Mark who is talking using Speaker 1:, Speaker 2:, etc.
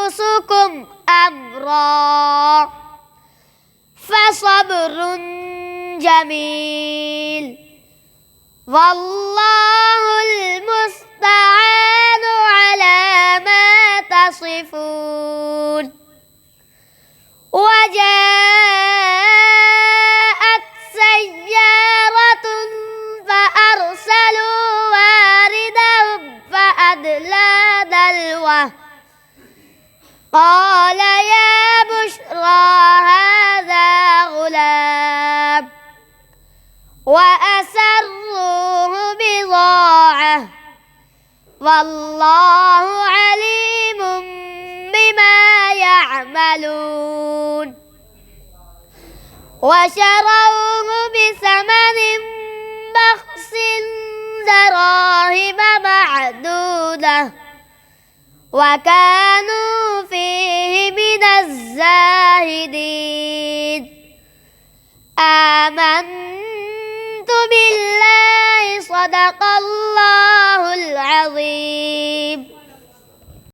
Speaker 1: أنفسكم أمرا فصبر جميل والله المستعان على ما تصفون وجاءت سيارة فأرسلوا واردهم فأدلى دلوه قال يا بشرى هذا غلام وأسروه بضاعة والله عليم بما يعملون وشروه بثمن بخس دراهم معدودة وكان